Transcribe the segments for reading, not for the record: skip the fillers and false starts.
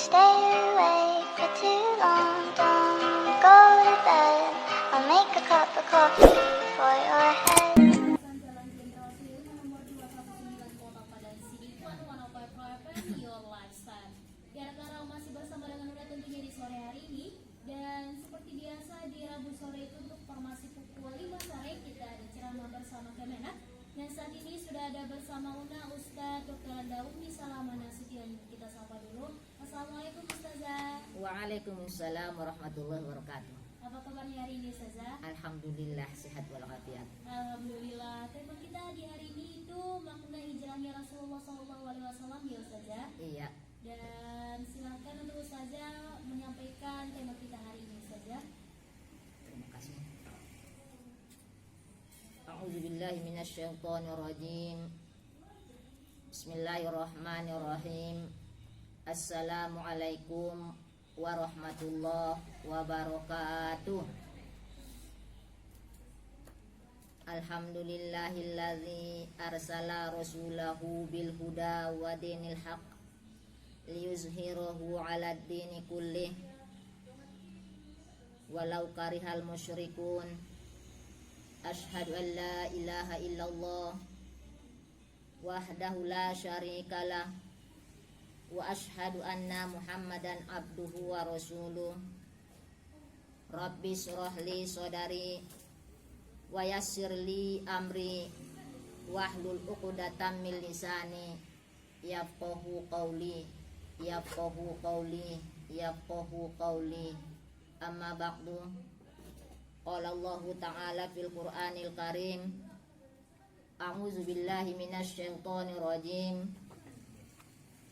stay awake for too long. Don't go to bed. I'll make a cup of coffee for your head. Jalan Jenderal Sudirman nomor 219 Kota Padang Sidikwan 105 FM Your Lifestyle. Ya rekan masih bersama dengan Unda tentunya di sore hari ini. Dan seperti biasa di Rabu sore itu untuk formasi pukul 5 sore kita ada ceramah bersama Kemenak. Dan saat ini sudah ada bersama Unda Ustaz Dr. Daumi Salama Nasution. Kita sapa dulu. Assalamualaikum Ustazah. Waalaikumsalam warahmatullahi wabarakatuh. Apa kabarnya hari ini Ustazah? Alhamdulillah sehat walafiat. Alhamdulillah. Tema kita di hari ini itu makna hijrahnya Rasulullah SAW ya Ustazah. Iya. Dan silakan untuk Ustazah menyampaikan tema kita hari ini Ustazah. Terima kasih. A'udzubillahi minasyaitonirrajim. Bismillahirrahmanirrahim. Assalamualaikum warahmatullahi wabarakatuh. Alhamdulillahilladzi arsala rasulahu bil huda wa dinil haq liyuzhirahu 'alad dini kullih walau karihal musyrikun. Asyhadu an la ilaha illallah wahdahu la syarikalah wa asyhadu anna Muhammadan abduhu wa rasuluh. Rabbi shrah li sadari wa yassir li amri wahlul 'uqdatam min lisani yafqahu qawli amma ba'du. Qala Allah Ta'ala fil Qur'anil Karim. A'udzu billahi minasyaitonir rajim.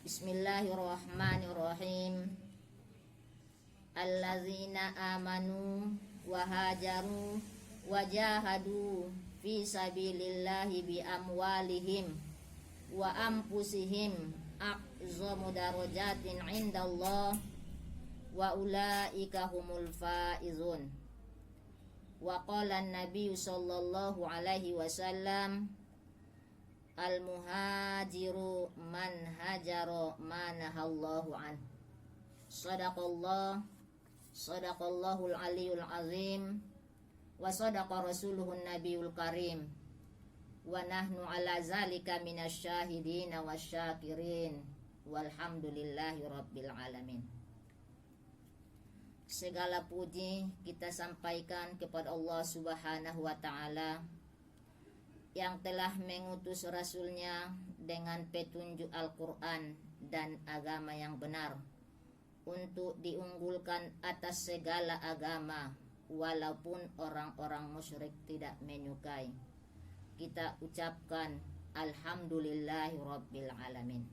Bismillahirrahmanirrahim. Allazina amanu wa hajaru wa jahadu fi sabilillahi bi amwalihim wa anfusihim a'zamu darajatin 'indallah wa ulaika humul faizun. Wa qala an-nabiy sallallahu alaihi wasallam al-muhajiru man hajara ma nahallahu an. Sadaqallahul aliyul azim wa sadaqa rasuluhun nabiyul karim wa nahnu ala zalika minasyahidin wasyakirin walhamdulillahi rabbil alamin. Segala puji kita sampaikan kepada Allah Subhanahu wa ta'ala yang telah mengutus Rasulnya dengan petunjuk Al-Quran dan agama yang benar untuk diunggulkan atas segala agama walaupun orang-orang musyrik tidak menyukai. Kita ucapkan Alhamdulillahi Rabbil Alamin.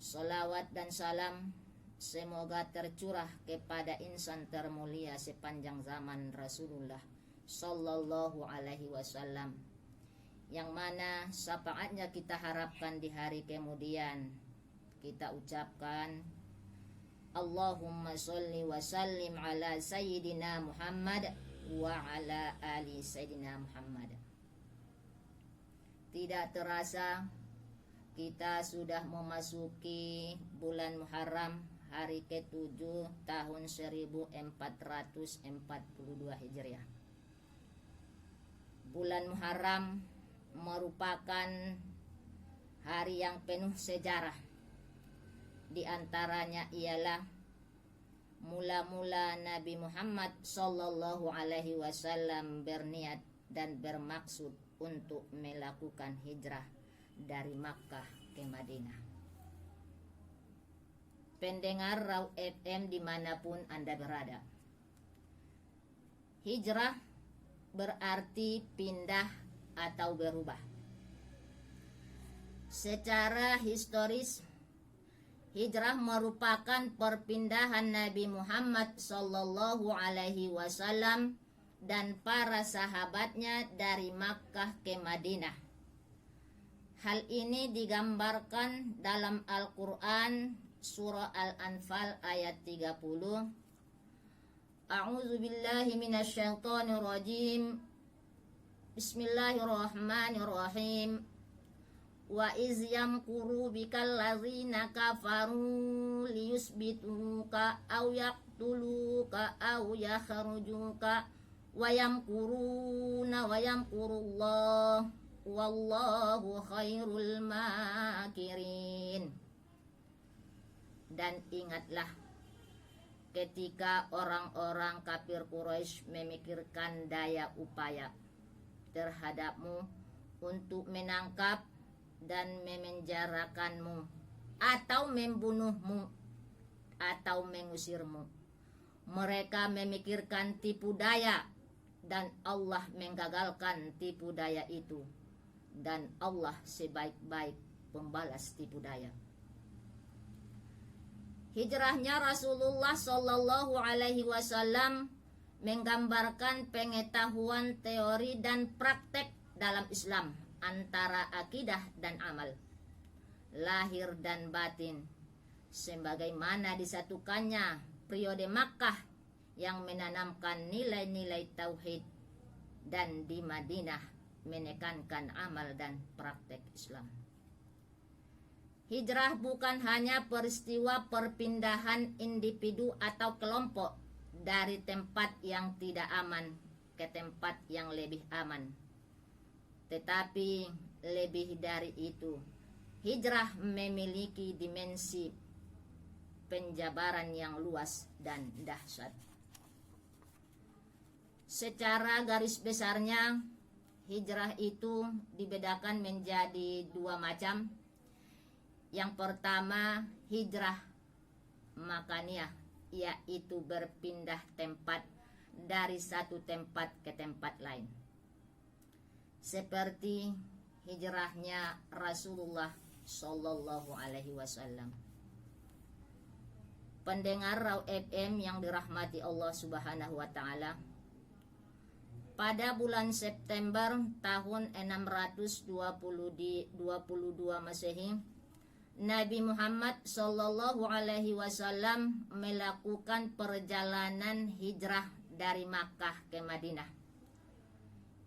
Salawat dan salam semoga tercurah kepada insan termulia sepanjang zaman Rasulullah Sallallahu alaihi wasallam, yang mana syafaatnya kita harapkan di hari kemudian. Kita ucapkan Allahumma sholli wa sallim ala Sayyidina Muhammad wa ala ali Sayyidina Muhammad. Tidak terasa kita sudah memasuki bulan Muharram, hari ke-7 tahun 1442 Hijriah. Bulan Muharram merupakan hari yang penuh sejarah. Di antaranya ialah mula-mula Nabi Muhammad sallallahu alaihi wasallam berniat dan bermaksud untuk melakukan hijrah dari Makkah ke Madinah. Pendengar Raw FM dimanapun Anda berada, hijrah berarti pindah atau berubah. Secara historis, hijrah merupakan perpindahan Nabi Muhammad sallallahu alaihi wasallam dan para sahabatnya dari Makkah ke Madinah. Hal ini digambarkan dalam Al-Qur'an surah Al-Anfal ayat 30. A'udzu billahi minasyaitonir rajim. Bismillahirrahmanirrahim. wa iz yamkuru bikal ladzina kafaru liyusbituka aw yaqtuluka aw yakhrujuka wa yamkuruna wa yamkurullah wallahu khairul makirin. Dan ingatlah ketika orang-orang kafir Quraisy memikirkan daya upaya terhadapmu untuk menangkap dan memenjarakanmu atau membunuhmu atau mengusirmu. Mereka memikirkan tipu daya dan Allah menggagalkan tipu daya itu, dan Allah sebaik-baik pembalas tipu daya. Hijrahnya Rasulullah Shallallahu Alaihi Wasallam menggambarkan pengetahuan teori dan praktek dalam Islam antara akidah dan amal, lahir dan batin, sebagaimana disatukannya periode Makkah yang menanamkan nilai-nilai tauhid dan di Madinah menekankan amal dan praktek Islam. Hijrah bukan hanya peristiwa perpindahan individu atau kelompok dari tempat yang tidak aman ke tempat yang lebih aman, tetapi lebih dari itu, hijrah memiliki dimensi penjabaran yang luas dan dahsyat. Secara garis besarnya, hijrah itu dibedakan menjadi dua macam. Yang pertama, hijrah makaniyah, yaitu berpindah tempat dari satu tempat ke tempat lain, seperti hijrahnya Rasulullah Shallallahu Alaihi Wasallam. Pendengar Raw FM yang dirahmati Allah Subhanahu Wa Taala, pada bulan September tahun 622 Masehi, Nabi Muhammad Shallallahu Alaihi Wasallam melakukan perjalanan hijrah dari Makkah ke Madinah,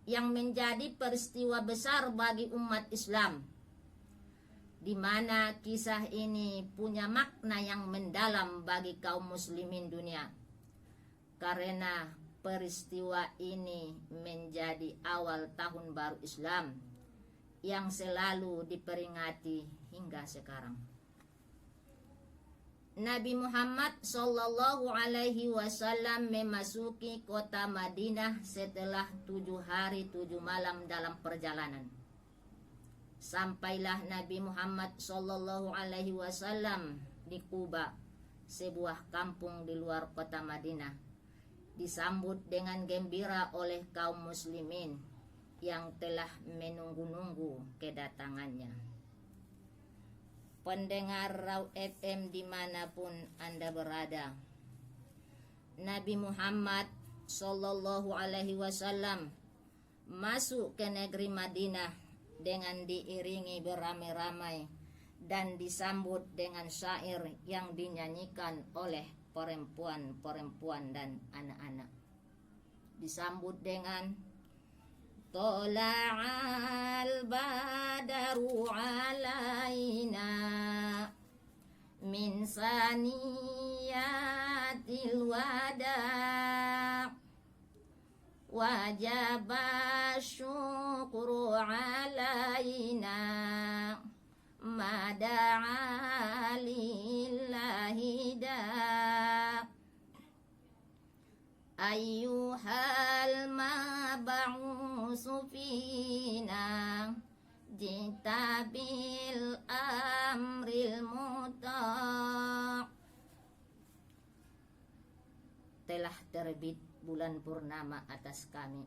yang menjadi peristiwa besar bagi umat Islam, di mana kisah ini punya makna yang mendalam bagi kaum muslimin dunia, karena peristiwa ini menjadi awal tahun baru Islam yang selalu diperingati hingga sekarang. Nabi Muhammad Shallallahu Alaihi Wasallam memasuki kota Madinah setelah 7 hari 7 malam dalam perjalanan. Sampailah Nabi Muhammad Shallallahu Alaihi Wasallam di Quba, sebuah kampung di luar kota Madinah, disambut dengan gembira oleh kaum muslimin yang telah menunggu-nunggu kedatangannya. Pendengar Raw FM dimanapun Anda berada, Nabi Muhammad Sallallahu Alaihi Wasallam masuk ke negeri Madinah dengan diiringi beramai-ramai dan disambut dengan syair yang dinyanyikan oleh perempuan-perempuan dan anak-anak. Disambut dengan Tola'al badaru alaina min saniyatil wada' wajaba syukru alaina mada'a lillahi da' ayyuhal mab'usu fina jita bil amril muta'. Telah terbit bulan purnama atas kami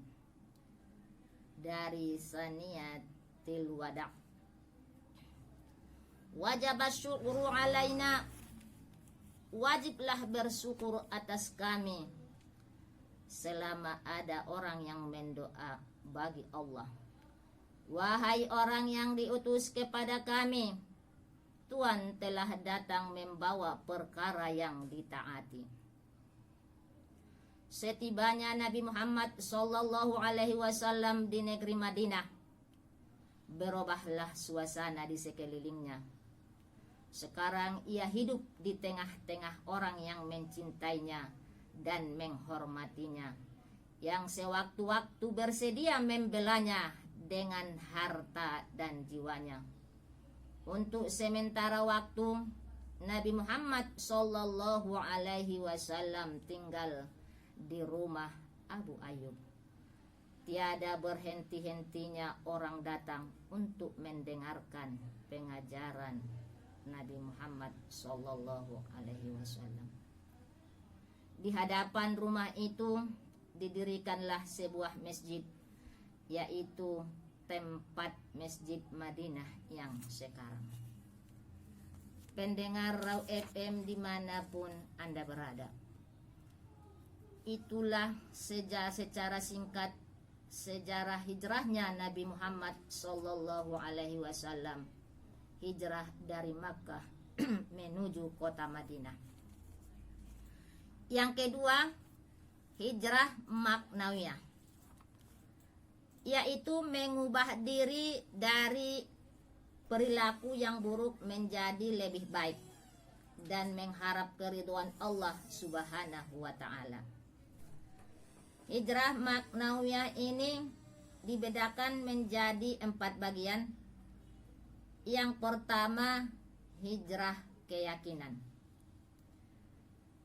dari saniyatil wada', wajib syukru alaina, wajiblah bersyukur atas kami selama ada orang yang mendoa bagi Allah. Wahai orang yang diutus kepada kami, Tuhan telah datang membawa perkara yang ditaati. Setibanya Nabi Muhammad Sallallahu Alaihi Wasallam di negeri Madinah, berubahlah suasana di sekelilingnya. Sekarang ia hidup di tengah-tengah orang yang mencintainya dan menghormatinya, yang sewaktu-waktu bersedia membelanya dengan harta dan jiwanya. Untuk sementara waktu, Nabi Muhammad Sallallahu Alaihi Wasallam tinggal di rumah Abu Ayyub. Tiada berhenti-hentinya orang datang untuk mendengarkan pengajaran Nabi Muhammad Sallallahu Alaihi Wasallam. Di hadapan rumah itu didirikanlah sebuah masjid, yaitu tempat Masjid Madinah yang sekarang. Pendengar Raw FM dimanapun Anda berada, itulah secara singkat sejarah hijrahnya Nabi Muhammad Sallallahu Alaihi Wasallam, hijrah dari Makkah menuju kota Madinah. Yang kedua, hijrah maknawiyah, yaitu mengubah diri dari perilaku yang buruk menjadi lebih baik dan mengharap keridhaan Allah Subhanahu wa taala. Hijrah maknawiyah ini dibedakan menjadi 4 bagian. Yang pertama, hijrah keyakinan,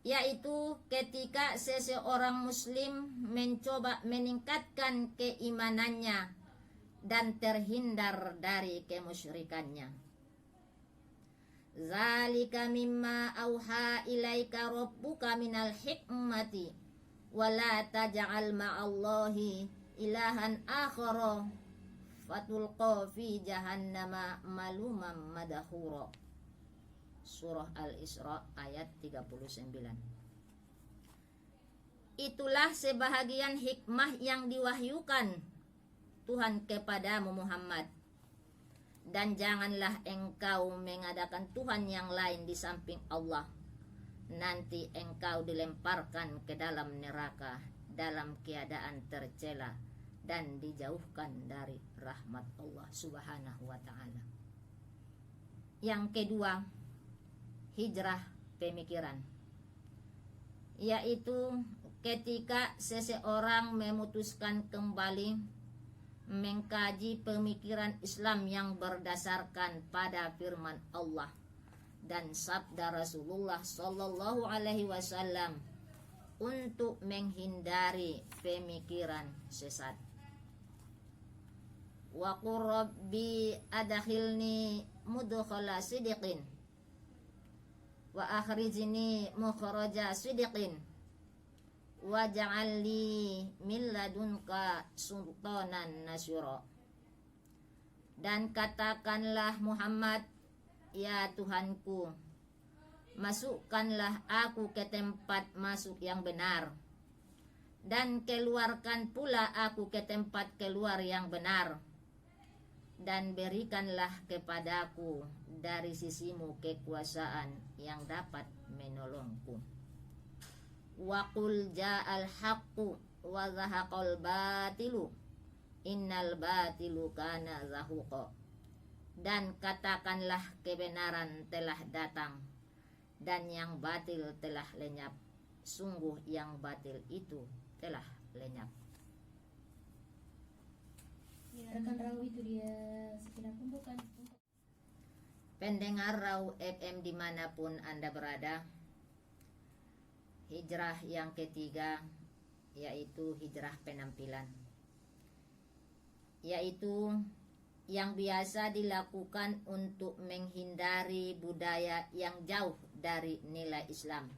yaitu ketika seseorang muslim mencoba meningkatkan keimanannya dan terhindar dari kemusyrikannya. Zalika mimma auha ilaika rabbuka minal hikmati wala taj'al ma'allahi ilahan akhara fatulqa fi jahannama malumam madahura. Surah Al-Isra ayat 39. Itulah sebahagian hikmah yang diwahyukan Tuhan kepadamu Muhammad, dan janganlah engkau mengadakan Tuhan yang lain di samping Allah. Nanti engkau dilemparkan ke dalam neraka dalam keadaan tercela dan dijauhkan dari rahmat Allah Subhanahu wa taala. Yang kedua, hijrah pemikiran, yaitu ketika seseorang memutuskan kembali mengkaji pemikiran Islam yang berdasarkan pada firman Allah dan sabda Rasulullah Sallallahu Alaihi Wasallam untuk menghindari pemikiran sesat. Wa qur rabbi adkhilni mudkhala sidqin wa akhrijni mukhraja sidqin wa ja'alni min ladunka sultanan nasyura. Dan katakanlah Muhammad, ya Tuhanku, masukkanlah aku ke tempat masuk yang benar, dan keluarkan pula aku ke tempat keluar yang benar, dan berikanlah kepadaku dari sisimu kekuasaan yang dapat menolongku. Wa qul ja'al haqqu wa zahaqal batilu innal batilu kana zahuqa. Dan katakanlah kebenaran telah datang dan yang batil telah lenyap. Sungguh yang batil itu telah lenyap. Ya, rekan Raw, itu dia sejenak pembukaan. Pendengar Raw FM dimanapun Anda berada, hijrah yang ketiga yaitu hijrah penampilan, yaitu yang biasa dilakukan untuk menghindari budaya yang jauh dari nilai Islam,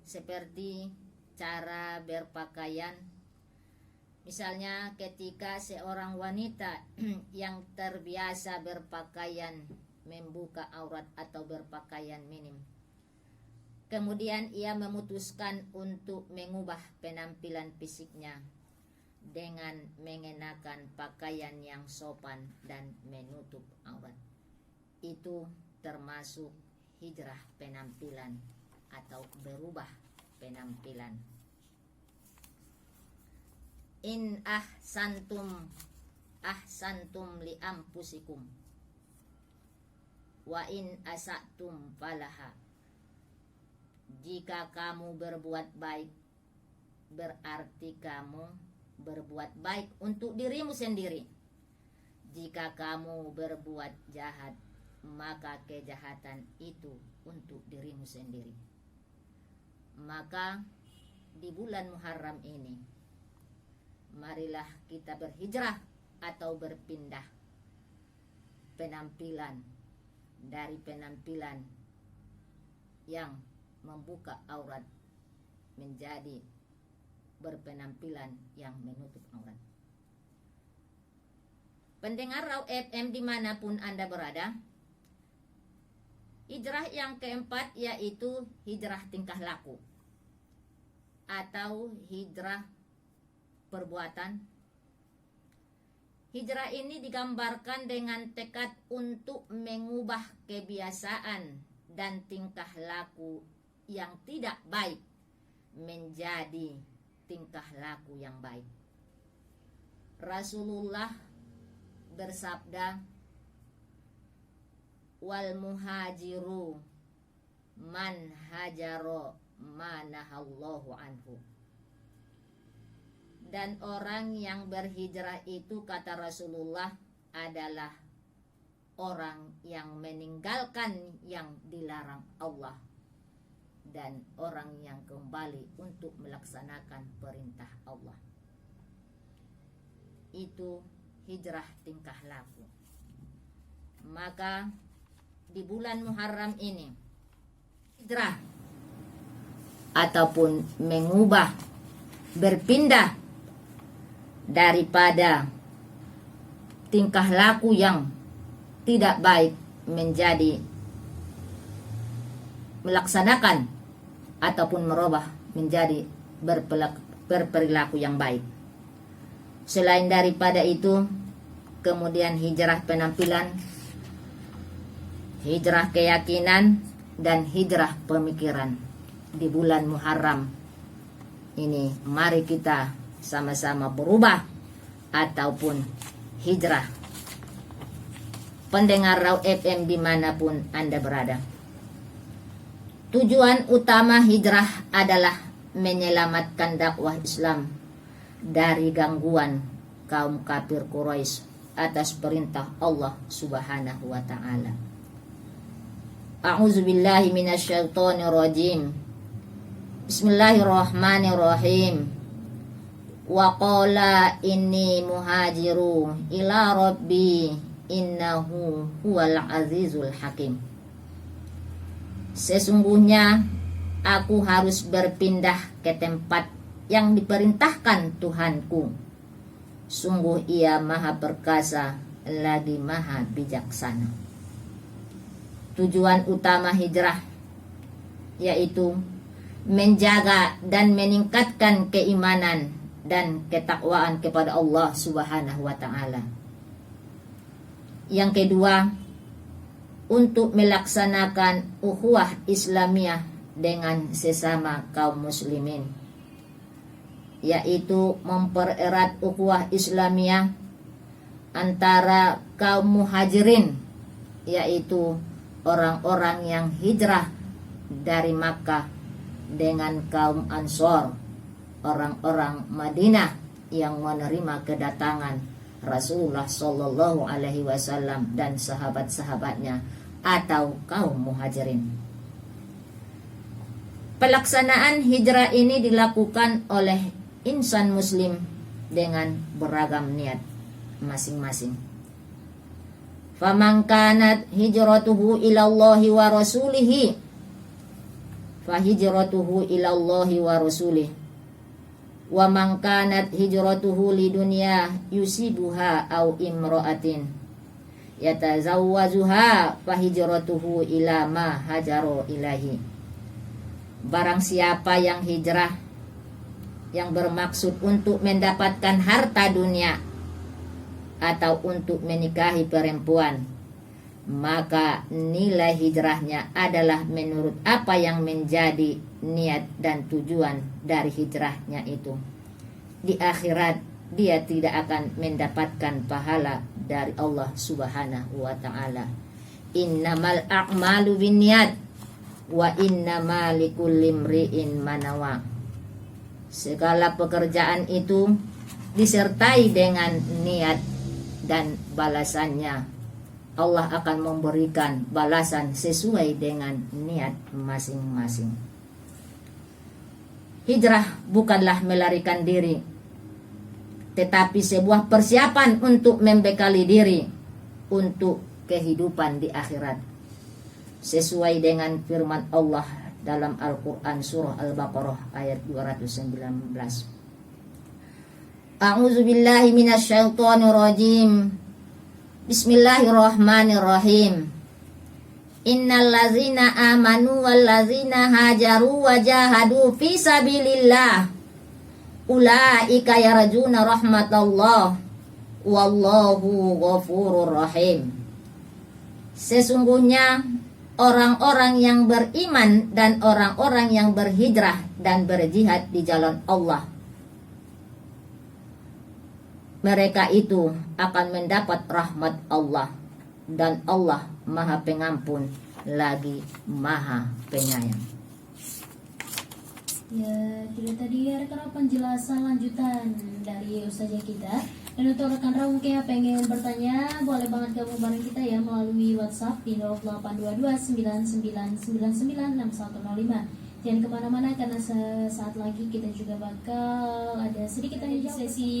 seperti cara berpakaian. Misalnya ketika seorang wanita yang terbiasa berpakaian membuka aurat atau berpakaian minim, kemudian ia memutuskan untuk mengubah penampilan fisiknya dengan mengenakan pakaian yang sopan dan menutup aurat. Itu termasuk hijrah penampilan atau berubah penampilan. In ahsantum ahsantum li anfusikum wa in asatum falaha. Jika kamu berbuat baik, berarti kamu berbuat baik untuk dirimu sendiri. Jika kamu berbuat jahat, maka kejahatan itu untuk dirimu sendiri. Maka di bulan Muharram ini, marilah kita berhijrah atau berpindah penampilan dari penampilan yang membuka aurat menjadi berpenampilan yang menutup aurat. Pendengar Raw FM dimanapun Anda berada, hijrah yang keempat yaitu hijrah tingkah laku atau hijrah perbuatan. Hijrah ini digambarkan dengan tekad untuk mengubah kebiasaan dan tingkah laku yang tidak baik menjadi tingkah laku yang baik. Rasulullah bersabda, wal muhajiru man hajaro manahallahu anhu. Dan orang yang berhijrah itu, kata Rasulullah, adalah orang yang meninggalkan yang dilarang Allah dan orang yang kembali untuk melaksanakan perintah Allah. Itu hijrah tingkah laku. Maka di bulan Muharram ini, hijrah ataupun mengubah, berpindah daripada tingkah laku yang tidak baik menjadi melaksanakan ataupun merubah menjadi berperilaku yang baik. Selain daripada itu, kemudian hijrah penampilan, hijrah keyakinan, dan hijrah pemikiran. Di bulan Muharram ini, mari kita sama-sama berubah ataupun hijrah. Pendengar Raw FM dimanapun Anda berada, tujuan utama hijrah adalah menyelamatkan dakwah Islam dari gangguan kaum kafir Quraisy atas perintah Allah Subhanahu wa ta'ala. A'udzubillahi minasyaitonirrajim. Bismillahirrahmanirrahim. Wa qala inni muhajiru ila rabbi innahu huwal azizul hakim. Sesungguhnya aku harus berpindah ke tempat yang diperintahkan Tuhanku. Sungguh ia maha perkasa lagi maha bijaksana. Tujuan utama hijrah yaitu menjaga dan meningkatkan keimanan dan ketakwaan kepada Allah Subhanahu wa ta'ala. Yang kedua, untuk melaksanakan ukhuwah Islamiyah dengan sesama kaum muslimin, yaitu mempererat ukhuwah Islamiyah antara kaum muhajirin, yaitu orang-orang yang hijrah dari Makkah, dengan kaum Ansor, orang-orang Madinah yang menerima kedatangan Rasulullah Shallallahu Alaihi Wasallam dan sahabat-sahabatnya atau kaum muhajirin. Pelaksanaan hijrah ini dilakukan oleh insan muslim dengan beragam niat masing-masing. Faman kanat hijratuhu ilallahi wa rasulihi fahijratuhu ilallahi wa rasulih. Wa man kanat hijratuhu lidunya yusibuha au imra'atin yatazawwajuha fahijratuhu ila ma hajaro ilahi. Barang siapa yang hijrah yang bermaksud untuk mendapatkan harta dunia atau untuk menikahi perempuan, maka nilai hijrahnya adalah menurut apa yang menjadi niat dan tujuan dari hijrahnya itu. Di akhirat dia tidak akan mendapatkan pahala dari Allah Subhanahu wa taala. Innamal a'malu binniyat wa innamal likulli imri'in ma nawa. Segala pekerjaan itu disertai dengan niat dan balasannya. Allah akan memberikan balasan sesuai dengan niat masing-masing. Hijrah bukanlah melarikan diri, tetapi sebuah persiapan untuk membekali diri untuk kehidupan di akhirat. Sesuai dengan firman Allah dalam Al-Quran surah Al-Baqarah ayat 219. A'udzu billahi minasyaitonir rajim. Bismillahirrahmanirrahim. Innal ladzina amanu wal ladzina hajaru wa jahadu fi sabilillah ulaika yarjuna rahmatallah wallahu ghafurur rahim. Sesungguhnya orang-orang yang beriman dan orang-orang yang berhijrah dan berjihad di jalan Allah, mereka itu akan mendapat rahmat Allah, dan Allah Maha Pengampun lagi Maha Penyayang. Ya, itu tadi rekan penjelasan lanjutan dari Ustazah kita. Dan untuk rekan Ra mungkin yang pengen bertanya, boleh banget gabung bareng kita ya melalui WhatsApp di 082299996105. Jangan kemana-mana karena sesaat lagi kita juga bakal ada sedikit di sesi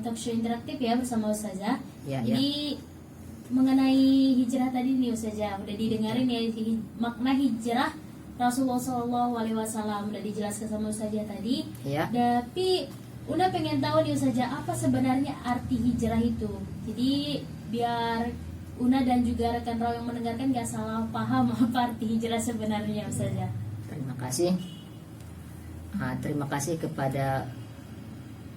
talk show interaktif ya bersama Ustazah. Jadi mengenai hijrah tadi nih Ustazah udah didengarin ya, makna hijrah Rasulullah SAW udah dijelaskan sama Ustazah tadi. Tapi Una pengen tahu nih Ustazah, apa sebenarnya arti hijrah itu? Jadi biar Una dan juga rekan Raw yang mendengarkan gak salah paham apa arti hijrah sebenarnya Ustazah. Terima kasih. Terima kasih kepada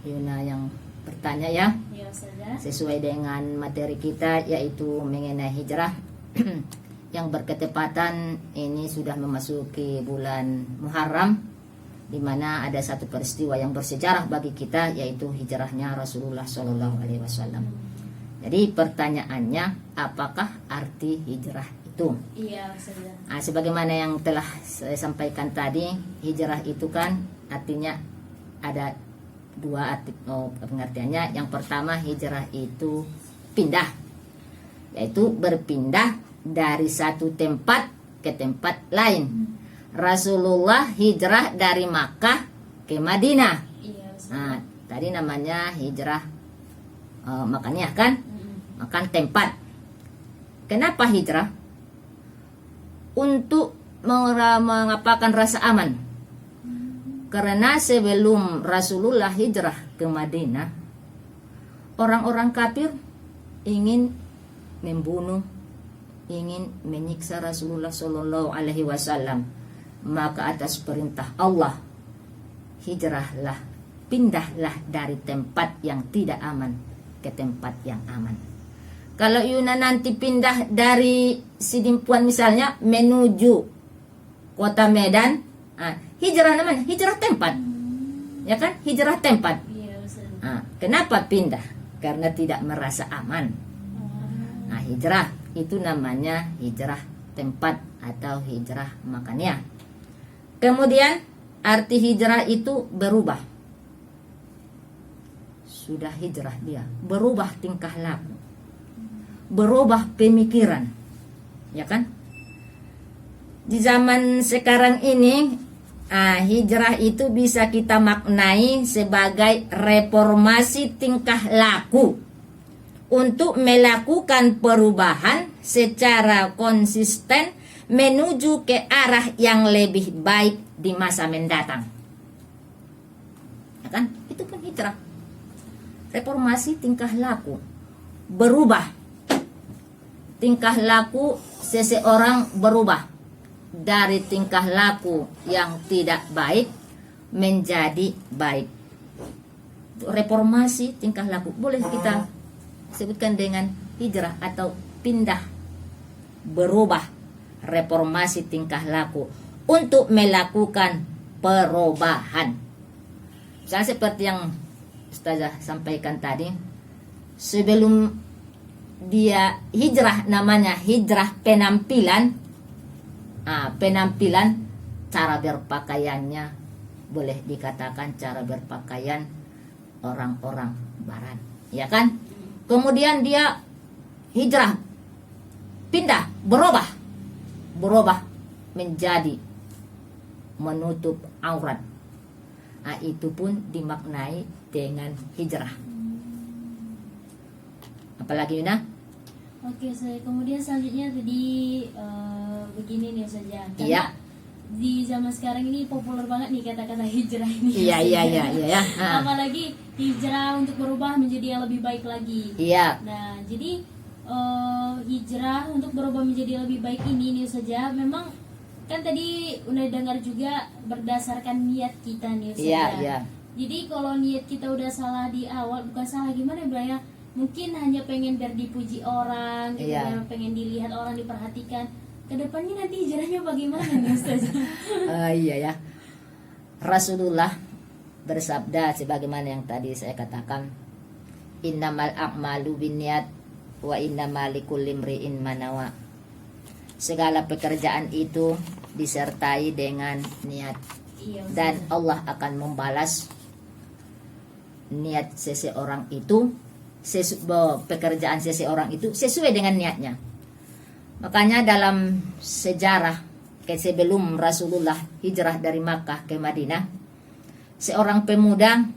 Yuna yang bertanya ya. Ya Ustazah. Sesuai dengan materi kita yaitu mengenai hijrah yang berketepatan ini sudah memasuki bulan Muharram, di mana ada satu peristiwa yang bersejarah bagi kita yaitu hijrahnya Rasulullah SAW. Jadi pertanyaannya, apakah arti hijrah itu? Iya, Ustazah. Sebagaimana yang telah saya sampaikan tadi, hijrah itu kan artinya ada dua arti pengertiannya. Yang pertama, hijrah itu pindah, yaitu berpindah dari satu tempat ke tempat lain. Rasulullah hijrah dari Makkah ke Madinah. Iya, Ustazah. Tadi namanya hijrah makanya kan, makan tempat. Kenapa hijrah? Untuk mengapakan rasa aman. Karena sebelum Rasulullah hijrah ke Madinah, orang-orang kafir ingin membunuh, ingin menyiksa Rasulullah SAW. Maka atas perintah Allah, hijrahlah, pindahlah dari tempat yang tidak aman ke tempat yang aman. Kalau Yuna nanti pindah dari Sidimpuan misalnya menuju kota Medan, hijrah namanya, hijrah tempat. Ya kan? Hijrah tempat. Iya, Ustazah. Kenapa pindah? Karena tidak merasa aman. Hijrah itu namanya hijrah tempat atau hijrah makaniah. Kemudian arti hijrah itu berubah. Sudah hijrah dia, berubah tingkah laku, berubah pemikiran, ya kan? Di zaman sekarang ini, hijrah itu bisa kita maknai sebagai reformasi tingkah laku untuk melakukan perubahan secara konsisten menuju ke arah yang lebih baik di masa mendatang. Ya kan? Itu kan hijrah. Reformasi tingkah laku, berubah. Tingkah laku seseorang berubah dari tingkah laku yang tidak baik menjadi baik. Reformasi tingkah laku boleh kita sebutkan dengan hijrah atau pindah, berubah. Reformasi tingkah laku untuk melakukan perubahan. Misalnya seperti yang Ustazah sampaikan tadi, sebelum dia hijrah, namanya hijrah penampilan. Penampilan, cara berpakaiannya boleh dikatakan cara berpakaian orang-orang barat, ya kan? Kemudian dia hijrah, pindah, berubah menjadi menutup aurat. Itu pun dimaknai dengan hijrah. Apalagi Yuna? Oke, kemudian selanjutnya tadi begini nih saja. Iya. Di zaman sekarang ini populer banget nih kata-kata hijrah ini. Iya. Apalagi hijrah untuk berubah menjadi yang lebih baik lagi. Iya. Nah, jadi hijrah untuk berubah menjadi lebih baik ini saja memang kan tadi udah dengar juga berdasarkan niat kita nih saja. Iya. Jadi kalau niat kita udah salah di awal, bukan salah gimana ya, mungkin hanya pengen biar dipuji orang, gitu, Iya. pengen dilihat orang, diperhatikan. Kedepannya nanti hijrahnya bagaimana nih Ustaz? Iya ya. Rasulullah bersabda sebagaimana yang tadi saya katakan, innamal a'malu binniyat wa innamal likulli imri'in ma nawa. Segala pekerjaan itu disertai dengan niat, Iya, Ustaz. dan Allah akan membalas niat seseorang itu, pekerjaan seseorang itu sesuai dengan niatnya. Makanya dalam sejarah sebelum Rasulullah hijrah dari Makkah ke Madinah, seorang pemuda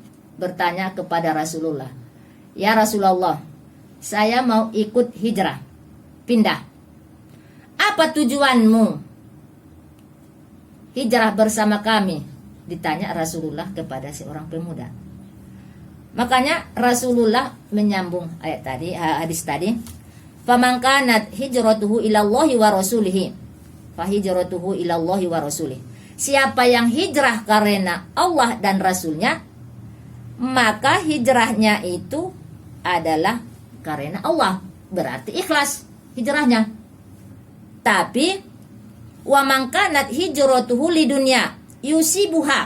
bertanya kepada Rasulullah, "Ya Rasulullah, saya mau ikut hijrah, pindah. Apa tujuanmu hijrah bersama kami?" Ditanya Rasulullah kepada seorang pemuda. Makanya Rasulullah menyambung ayat tadi, hadis tadi, "Faman kanat hijratuhu ilallahi wa rasulihi, fa hijratuhu ilallahi wa rasulih." Siapa yang hijrah karena Allah dan Rasulnya, maka hijrahnya itu adalah karena Allah, berarti ikhlas hijrahnya. Tapi wa man kanat hijratuhu lidunya yusibuha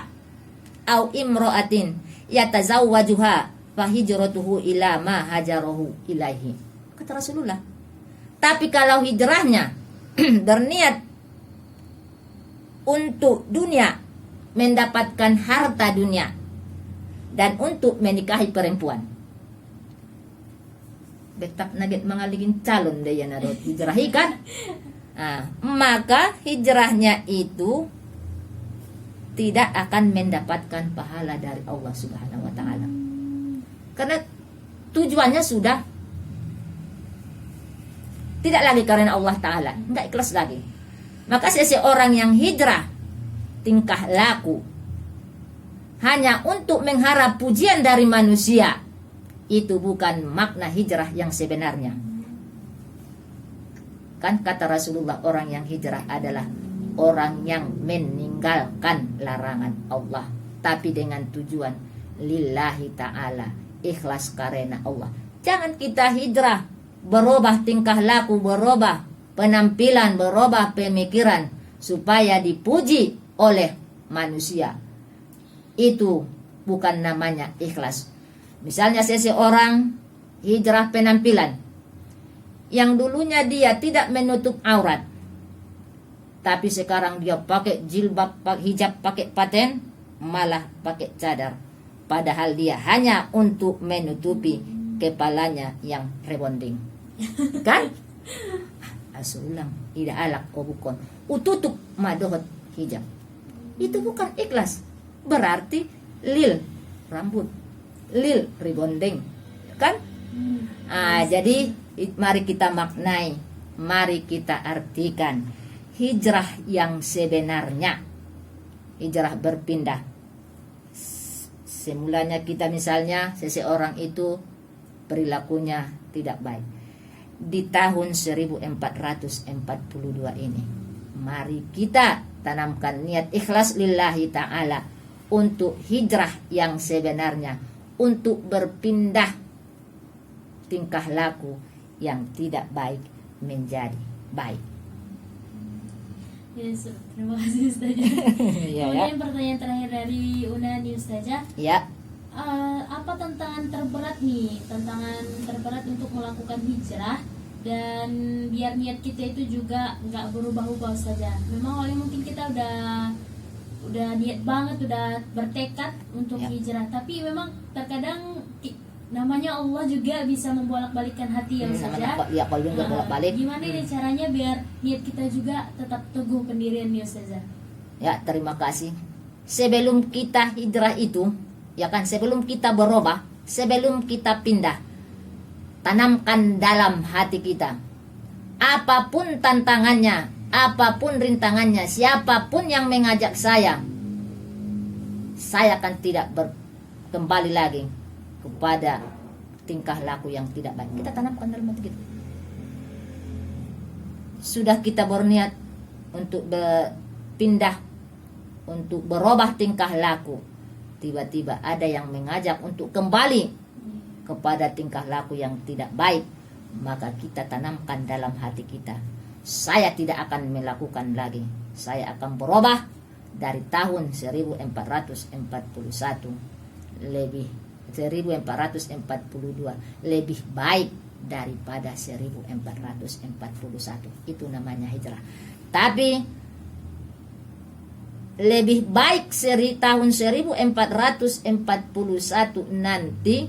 au imra'atin yatazawwajuha fa hijratuhu ila ma hajarahu ilaihi. Kata Rasulullah. Tapi kalau hijrahnya berniat untuk dunia, mendapatkan harta dunia, dan untuk menikahi perempuan, betap nugget mengaligin calon daya narot hijrahi kan? Maka hijrahnya itu tidak akan mendapatkan pahala dari Allah Subhanahu wa taala. Karena tujuannya sudah tidak lagi karena Allah taala, enggak ikhlas lagi. Maka seseorang yang hijrah tingkah laku hanya untuk mengharap pujian dari manusia, itu bukan makna hijrah yang sebenarnya. Kan kata Rasulullah, orang yang hijrah adalah orang yang meninggalkan larangan Allah, tapi dengan tujuan lillahi ta'ala, ikhlas karena Allah. Jangan kita hijrah berubah tingkah laku, berubah penampilan, berubah pemikiran supaya dipuji oleh manusia. Itu bukan namanya ikhlas. Misalnya seseorang hijrah penampilan, yang dulunya dia tidak menutup aurat, tapi sekarang dia pakai jilbab, hijab, pakai paten, malah pakai cadar, padahal dia hanya untuk menutupi kepalanya yang rebonding. Kan? Asulang ida alak bukan ututup madohot hijab, itu bukan ikhlas, berarti lil rambut, lil rebonding, kan? Jadi mari kita maknai, mari kita artikan hijrah yang sebenarnya. Hijrah berpindah. Semulanya kita misalnya seseorang itu perilakunya tidak baik. Di tahun 1442 ini, mari kita tanamkan niat ikhlas lillahi ta'ala untuk hijrah yang sebenarnya, untuk berpindah tingkah laku yang tidak baik menjadi baik. Yes, terima kasih Ustazah. Kemudian pertanyaan terakhir dari Una nih Ustazah. Ya. apa tantangan terberat nih, tantangan terberat untuk melakukan hijrah dan biar niat kita itu juga nggak berubah-ubah saja. Memang awalnya mungkin kita udah niat banget, udah bertekad untuk Ya. hijrah, tapi memang terkadang namanya Allah juga bisa membolak-balikkan hati ya Ustaz ya. Ya kalau juga bolak-balik. Gimana nih caranya biar niat kita juga tetap teguh pendirian nih Ustaz? Ya, terima kasih. Sebelum kita hijrah itu, ya kan, sebelum kita berubah, sebelum kita pindah, tanamkan dalam hati kita, apapun tantangannya, apapun rintangannya, siapapun yang mengajak saya akan tidak kembali lagi kepada tingkah laku yang tidak baik. Kita tanamkan dalam hati kita. Sudah kita berniat untuk berpindah, untuk berubah tingkah laku, tiba-tiba ada yang mengajak untuk kembali kepada tingkah laku yang tidak baik, maka kita tanamkan dalam hati kita, saya tidak akan melakukan lagi, saya akan berubah dari tahun 1441 lebih 1442 lebih baik daripada 1441. Itu namanya hijrah. Tapi lebih baik tahun 1441 nanti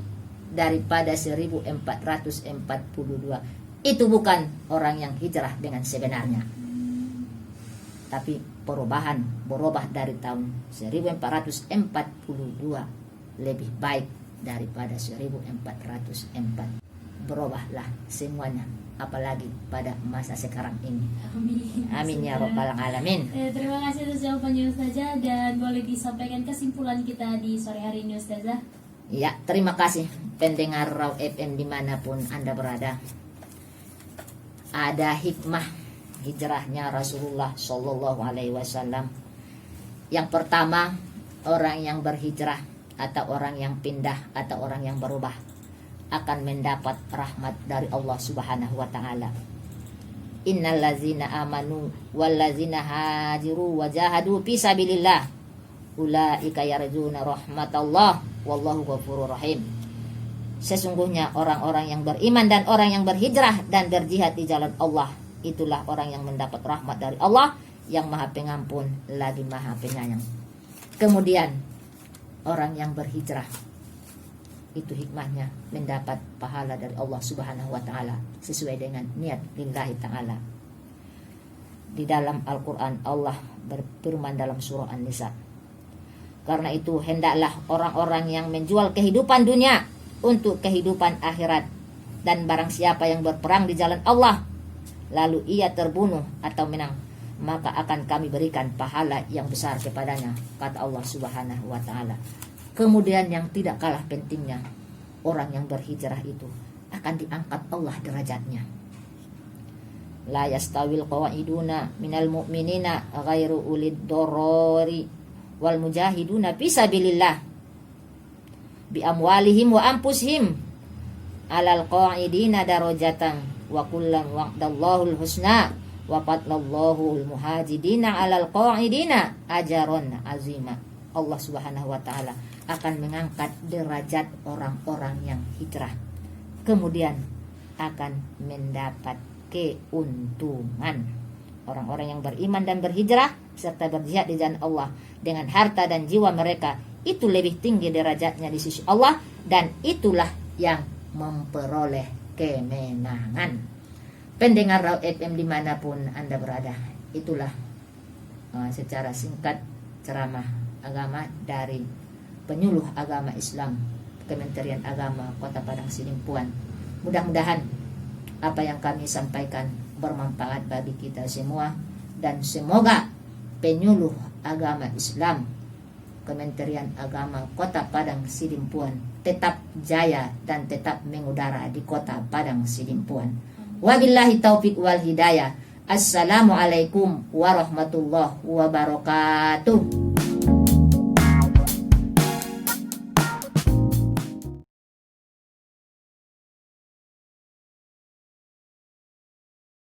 daripada 1442. Itu bukan orang yang hijrah dengan sebenarnya, tapi berubah dari tahun 1442 lebih baik daripada 1404. Berubahlah semuanya, apalagi pada masa sekarang ini. Amin ya rabbal alamin. Terima kasih atas jawabannya Ustazah, dan boleh disampaikan kesimpulan kita di sore hari ini Ustazah. Ya, terima kasih pendengar Raw FM dimanapun Anda berada. Ada hikmah hijrahnya Rasulullah Shallallahu Alaihi Wasallam. Yang pertama, orang yang berhijrah atau orang yang pindah atau orang yang berubah akan mendapat rahmat dari Allah Subhanahu wa taala. Innal ladzina amanu wal ladzina hajiru wa jahadu fi sabilillah ulaika yarjuna rahmatallah wallahu ghafurur rahim. Sesungguhnya orang-orang yang beriman dan orang yang berhijrah dan berjihad di jalan Allah, itulah orang yang mendapat rahmat dari Allah yang Maha Pengampun lagi Maha Penyayang. Kemudian orang yang berhijrah itu hikmahnya mendapat pahala dari Allah Subhanahu wa taala sesuai dengan niat lillahi taala. Di dalam Al-Qur'an Allah berfirman dalam surah An-Nisa, karena itu hendaklah orang-orang yang menjual kehidupan dunia untuk kehidupan akhirat, dan barang siapa yang berperang di jalan Allah lalu ia terbunuh atau menang, maka akan kami berikan pahala yang besar kepadanya, kata Allah Subhanahu wa taala. Kemudian yang tidak kalah pentingnya, orang yang berhijrah itu akan diangkat Allah derajatnya. La yastawil qawaiduna minal mu'minina ghairu ulid dorori wal mujahiduna fi sabilillah bi amwalihim wa anfusihim alal qaidina darajatan wa kullan wa'dallahu husna wa fadlallahu muhajidina alal qaidina ajaron azima. Allah Subhanahu wa taala akan mengangkat derajat orang-orang yang hijrah, kemudian akan mendapat keuntungan. Orang-orang yang beriman dan berhijrah serta berjihad di jalan Allah dengan harta dan jiwa mereka, itu lebih tinggi derajatnya di sisi Allah, dan itulah yang memperoleh kemenangan. Pendengar Raw FM dimanapun Anda berada, itulah secara singkat ceramah agama dari penyuluh agama Islam Kementerian Agama Kota Padang Sidimpuan. Mudah-mudahan apa yang kami sampaikan bermanfaat bagi kita semua, dan semoga penyuluh agama Islam Kementerian Agama Kota Padang Sidimpuan tetap jaya dan tetap mengudara di Kota Padang Sidimpuan. Wabillahi taufik wal hidayah. Assalamualaikum warahmatullahi wabarakatuh.